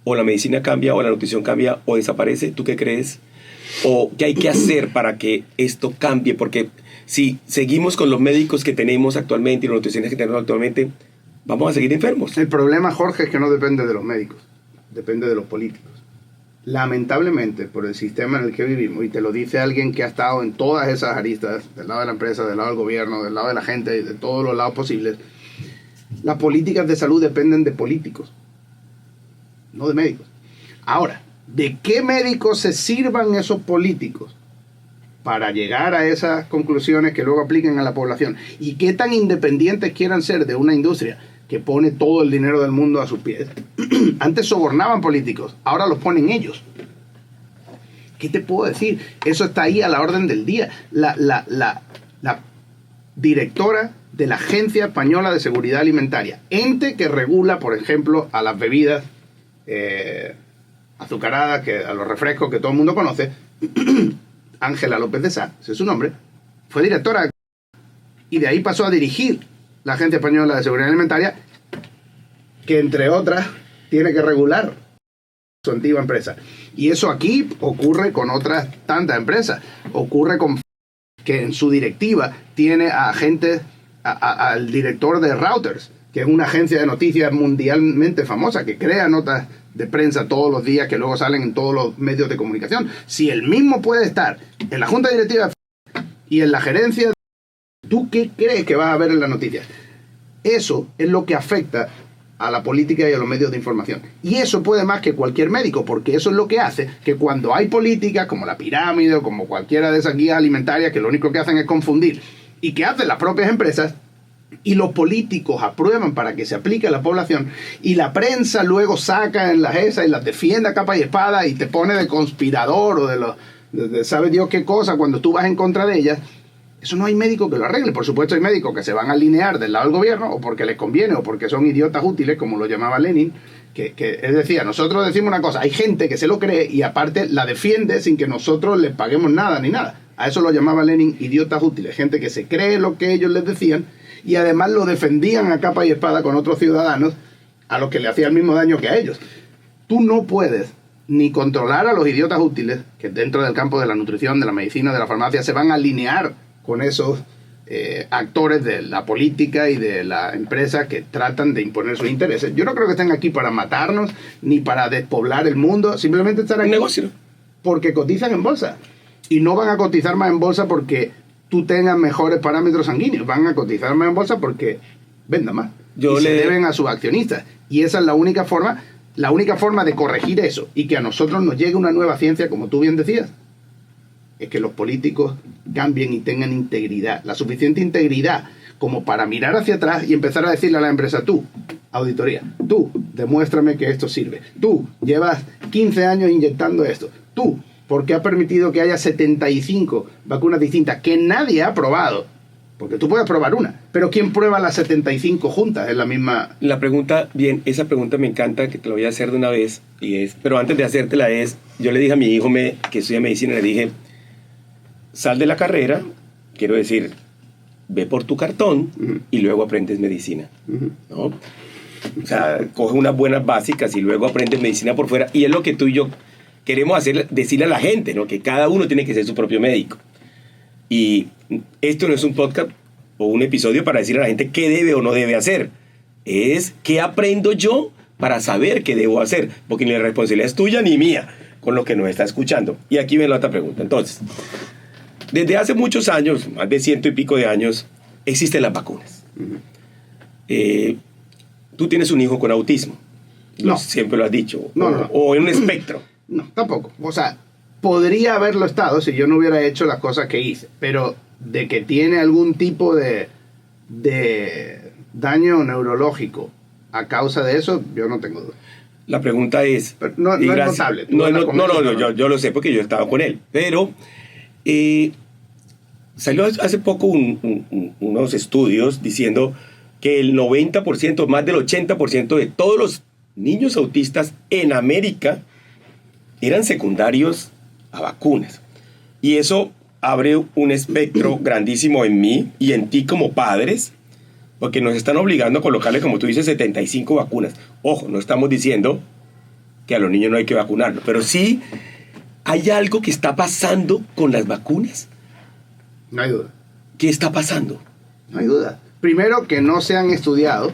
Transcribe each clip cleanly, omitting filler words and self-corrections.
o la medicina cambia, o la nutrición cambia, o desaparece. ¿Tú qué crees? ¿O qué hay que hacer para que esto cambie? Porque si seguimos con los médicos que tenemos actualmente y los nutricionistas que tenemos actualmente, vamos a seguir enfermos. El problema, Jorge, es que no depende de los médicos, depende de los políticos. Lamentablemente, por el sistema en el que vivimos, y te lo dice alguien que ha estado en todas esas aristas, del lado de la empresa, del lado del gobierno, del lado de la gente, y de todos los lados posibles, las políticas de salud dependen de políticos, no de médicos. Ahora, ¿de qué médicos se sirvan esos políticos para llegar a esas conclusiones que luego apliquen a la población? ¿Y qué tan independientes quieran ser de una industria que pone todo el dinero del mundo a sus pies? Antes sobornaban políticos, ahora los ponen ellos. ¿Qué te puedo decir? Eso está ahí a la orden del día. La directora de la Agencia Española de Seguridad Alimentaria, ente que regula, por ejemplo, a las bebidas azucaradas, a los refrescos que todo el mundo conoce, Ángela López de Sá, ese es su nombre, fue directora y de ahí pasó a dirigir la Agencia Española de Seguridad Alimentaria, que entre otras tiene que regular su antigua empresa. Y eso aquí ocurre con otras tantas empresas. Ocurre con que en su directiva tiene a agentes, al director de Reuters, que es una agencia de noticias mundialmente famosa, que crea notas de prensa todos los días que luego salen en todos los medios de comunicación. Si él mismo puede estar en la junta directiva y en la gerencia, ¿tú qué crees que vas a ver en las noticias? Eso es lo que afecta a la política y a los medios de información. Y eso puede más que cualquier médico, porque eso es lo que hace que cuando hay políticas como la pirámide o como cualquiera de esas guías alimentarias que lo único que hacen es confundir, y que hacen las propias empresas, y los políticos aprueban para que se aplique a la población, y la prensa luego saca en las esas y las defiende a capa y espada y te pone de conspirador o de sabe Dios qué cosa cuando tú vas en contra de ellas. Eso no hay médico que lo arregle. Por supuesto hay médicos que se van a alinear del lado del gobierno o porque les conviene o porque son idiotas útiles, como lo llamaba Lenin, que es decir, nosotros decimos una cosa, hay gente que se lo cree y aparte la defiende sin que nosotros les paguemos nada ni nada. A eso lo llamaba Lenin idiotas útiles, gente que se cree lo que ellos les decían y además lo defendían a capa y espada con otros ciudadanos a los que le hacía el mismo daño que a ellos. Tú no puedes ni controlar a los idiotas útiles que dentro del campo de la nutrición, de la medicina, de la farmacia se van a alinear con esos actores de la política y de la empresa que tratan de imponer sus intereses. Yo no creo que estén aquí para matarnos ni para despoblar el mundo, simplemente están aquí negocio porque cotizan en bolsa y no van a cotizar más en bolsa porque tú tengas mejores parámetros sanguíneos, van a cotizar más en bolsa porque vendan más se deben a sus accionistas, y esa es la única forma de corregir eso y que a nosotros nos llegue una nueva ciencia, como tú bien decías, es que los políticos cambien y tengan integridad, la suficiente integridad como para mirar hacia atrás y empezar a decirle a la empresa, tú, auditoría, tú, demuéstrame que esto sirve, tú, llevas 15 años inyectando esto, tú, porque has permitido que haya 75 vacunas distintas que nadie ha probado, porque tú puedes probar una, pero ¿quién prueba las 75 juntas? Es la misma... La pregunta, bien, esa pregunta me encanta, que te la voy a hacer de una vez, pero antes de hacértela yo le dije a mi hijo que estudia medicina, le dije, sal de la carrera, quiero decir, ve por tu cartón y luego aprendes medicina, ¿no? O sea, coge unas buenas básicas y luego aprendes medicina por fuera, y es lo que tú y yo queremos hacer, decirle a la gente, ¿no? Que cada uno tiene que ser su propio médico. Y esto no es un podcast o un episodio para decirle a la gente qué debe o no debe hacer, es qué aprendo yo para saber qué debo hacer, porque ni la responsabilidad es tuya ni mía con lo que nos está escuchando. Y aquí viene la otra pregunta. Entonces, desde hace muchos años, más de 100 y pico de años, existen las vacunas. Tú tienes un hijo con autismo. No. Siempre lo has dicho. No. O en un espectro. No, tampoco. O sea, podría haberlo estado si yo no hubiera hecho las cosas que hice. Pero de que tiene algún tipo de daño neurológico a causa de eso, yo no tengo duda. La pregunta es... Pero no es notable. No, yo lo sé porque yo estaba con él. Pero salió hace poco unos estudios diciendo que el 90%, más del 80% de todos los niños autistas en América eran secundarios a vacunas. Y eso abre un espectro grandísimo en mí y en ti como padres, porque nos están obligando a colocarle, como tú dices, 75 vacunas. Ojo, no estamos diciendo que a los niños no hay que vacunarlos, pero sí hay algo que está pasando con las vacunas. No hay duda. ¿Qué está pasando? No hay duda. Primero, que no se han estudiado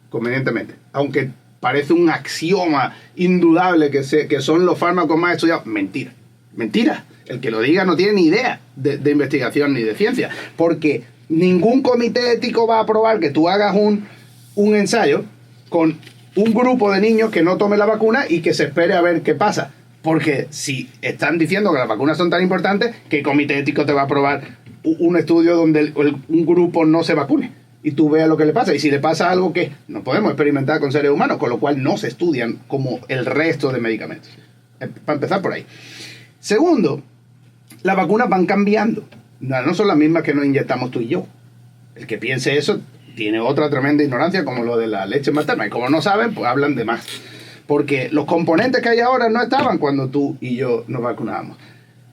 convenientemente. Aunque parece un axioma indudable que son los fármacos más estudiados. Mentira. Mentira. El que lo diga no tiene ni idea de investigación ni de ciencia. Porque ningún comité ético va a aprobar que tú hagas un ensayo con un grupo de niños que no tome la vacuna y que se espere a ver qué pasa. Porque si están diciendo que las vacunas son tan importantes, ¿qué comité ético te va a aprobar un estudio donde un grupo no se vacune? Y tú veas lo que le pasa. Y si le pasa algo que no podemos experimentar con seres humanos, con lo cual no se estudian como el resto de medicamentos. Para empezar por ahí. Segundo, las vacunas van cambiando. No son las mismas que nos inyectamos tú y yo. El que piense eso tiene otra tremenda ignorancia, como lo de la leche materna. Y como no saben, pues hablan de más. Porque los componentes que hay ahora no estaban cuando tú y yo nos vacunábamos.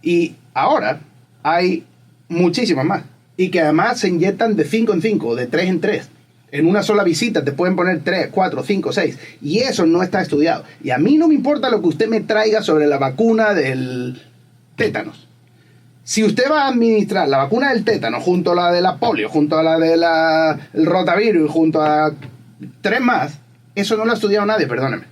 Y ahora hay muchísimas más. Y que además se inyectan de 5 en 5, de 3 en 3. En una sola visita te pueden poner 3, 4, 5, 6. Y eso no está estudiado. Y a mí no me importa lo que usted me traiga sobre la vacuna del tétanos. Si usted va a administrar la vacuna del tétano junto a la de la polio, junto a la del rotavirus, junto a 3 más, eso no lo ha estudiado nadie, perdóneme.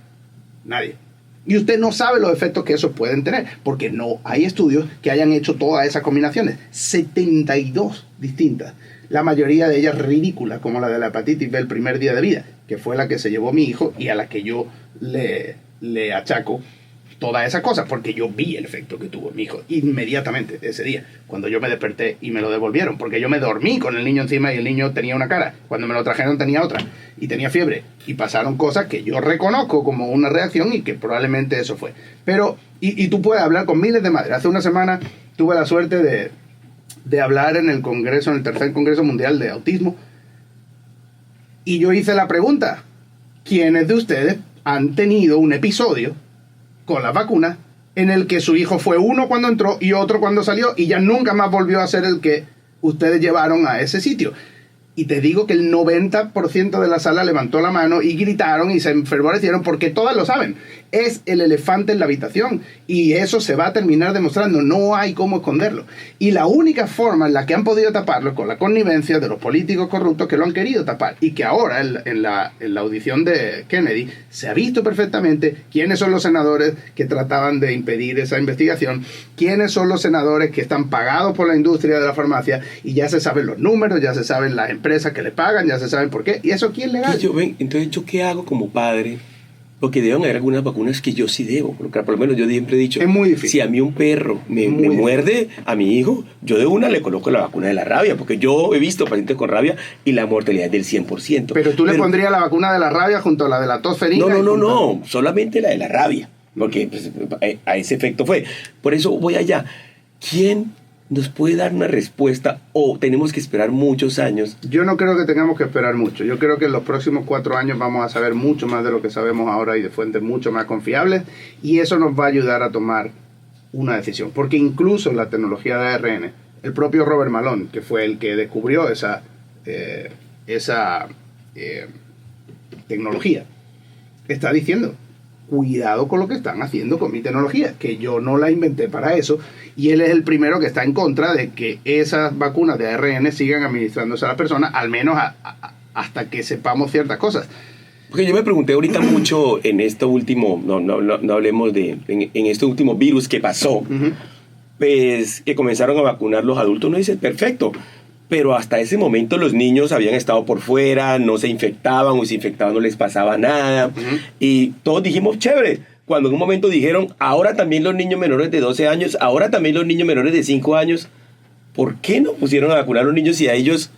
Nadie. Y usted no sabe los efectos que esos pueden tener, porque no hay estudios que hayan hecho todas esas combinaciones. 72 distintas. La mayoría de ellas ridículas, como la de la hepatitis B el primer día de vida, que fue la que se llevó mi hijo y a la que yo le achaco todas esas cosas, porque yo vi el efecto que tuvo mi hijo inmediatamente ese día, cuando yo me desperté y me lo devolvieron, porque yo me dormí con el niño encima y el niño tenía una cara, cuando me lo trajeron tenía otra, y tenía fiebre, y pasaron cosas que yo reconozco como una reacción y que probablemente eso fue. Pero, y tú puedes hablar con miles de madres. Hace una semana tuve la suerte de hablar en el congreso, en el tercer congreso mundial de autismo, y yo hice la pregunta: ¿quiénes de ustedes han tenido un episodio con las vacunas en el que su hijo fue uno cuando entró y otro cuando salió y ya nunca más volvió a ser el que ustedes llevaron a ese sitio? Y te digo que el 90% de la sala levantó la mano y gritaron y se enfervorecieron, porque todas lo saben. Es el elefante en la habitación y eso se va a terminar demostrando. No hay cómo esconderlo. Y la única forma en la que han podido taparlo es con la connivencia de los políticos corruptos que lo han querido tapar. Y que ahora en la audición de Kennedy se ha visto perfectamente quiénes son los senadores que trataban de impedir esa investigación, quiénes son los senadores que están pagados por la industria de la farmacia, y ya se saben los números, ya se saben las empresas que le pagan, ya se saben por qué. ¿Y eso quién le gana? Entonces, ¿yo qué hago como padre? Porque deben haber algunas vacunas que yo sí debo. Porque por lo menos yo siempre he dicho, es muy difícil. Si a mí un perro me muerde a mi hijo, yo de una le coloco la vacuna de la rabia, porque yo he visto pacientes con rabia y la mortalidad es del 100%. Pero tú le pondrías la vacuna de la rabia junto a la de la tos ferina. No, solamente la de la rabia, porque pues, a ese efecto fue. Por eso voy allá. ¿Quién nos puede dar una respuesta o tenemos que esperar muchos años? Yo no creo que tengamos que esperar mucho. Yo creo que en los próximos 4 años vamos a saber mucho más de lo que sabemos ahora y de fuentes mucho más confiables, y eso nos va a ayudar a tomar una decisión. Porque incluso la tecnología de ARN, el propio Robert Malone, que fue el que descubrió esa tecnología, está diciendo: cuidado con lo que están haciendo con mi tecnología, que yo no la inventé para eso, y él es el primero que está en contra de que esas vacunas de ARN sigan administrándose a las personas, al menos hasta que sepamos ciertas cosas. Porque yo me pregunté ahorita mucho en esto último, no hablemos en este último virus que pasó, pues que comenzaron a vacunar los adultos. Uno dice, perfecto, pero hasta ese momento los niños habían estado por fuera, no se infectaban, o si se infectaban no les pasaba nada, y todos dijimos, chévere, cuando en un momento dijeron, ahora también los niños menores de 12 años, ahora también los niños menores de 5 años, ¿por qué no pusieron a vacunar a los niños si a ellos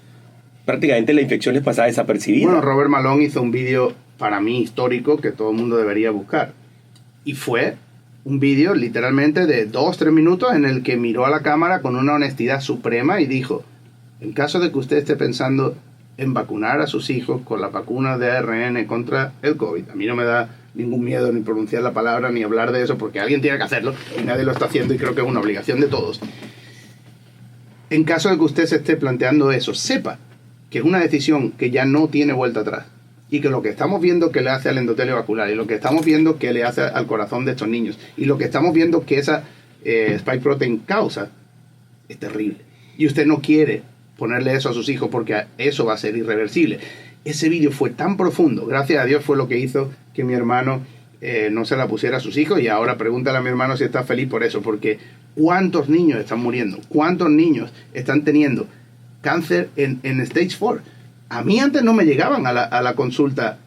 prácticamente la infección les pasaba desapercibida? Bueno, Robert Malone hizo un vídeo para mí histórico que todo el mundo debería buscar, y fue un vídeo literalmente de 2-3 minutos en el que miró a la cámara con una honestidad suprema y dijo: en caso de que usted esté pensando en vacunar a sus hijos con las vacunas de ARN contra el COVID, a mí no me da ningún miedo ni pronunciar la palabra ni hablar de eso, porque alguien tiene que hacerlo y nadie lo está haciendo, y creo que es una obligación de todos. En caso de que usted se esté planteando eso, sepa que es una decisión que ya no tiene vuelta atrás. y que lo que estamos viendo que le hace al endotelio vascular y lo que estamos viendo que le hace al corazón de estos niños y lo que estamos viendo que esa spike protein causa es terrible. Y usted no quiere ponerle eso a sus hijos porque eso va a ser irreversible. Ese vídeo fue tan profundo, gracias a Dios fue lo que hizo que mi hermano no se la pusiera a sus hijos, y ahora pregúntale a mi hermano si está feliz por eso, porque ¿cuántos niños están muriendo? ¿Cuántos niños están teniendo cáncer en stage 4? A mí antes no me llegaban a la consulta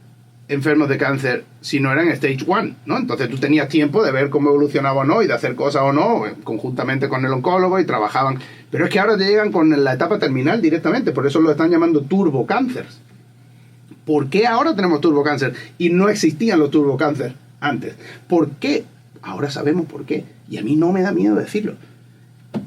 enfermos de cáncer si no eran stage 1, ¿no? Entonces tú tenías tiempo de ver cómo evolucionaba o no y de hacer cosas o no, conjuntamente con el oncólogo, y trabajaban. Pero es que ahora te llegan con la etapa terminal directamente, por eso lo están llamando turbocánceres. ¿Por qué ahora tenemos turbocáncer y no existían los turbocáncer antes? ¿Por qué? Ahora sabemos por qué. Y a mí no me da miedo decirlo.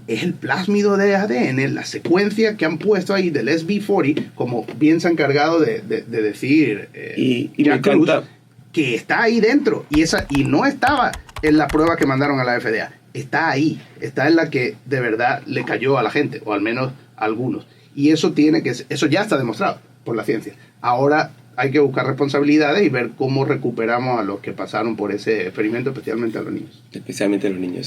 Es el plásmido de ADN, la secuencia que han puesto ahí del SV40, como bien se ha encargado de decir y me Jack Cruz, encanta que está ahí dentro. Y no estaba en la prueba que mandaron a la FDA. Está ahí. Está en la que de verdad le cayó a la gente, o al menos a algunos. Y eso ya está demostrado por la ciencia. Ahora hay que buscar responsabilidades y ver cómo recuperamos a los que pasaron por ese experimento, especialmente a los niños. especialmente a los niños.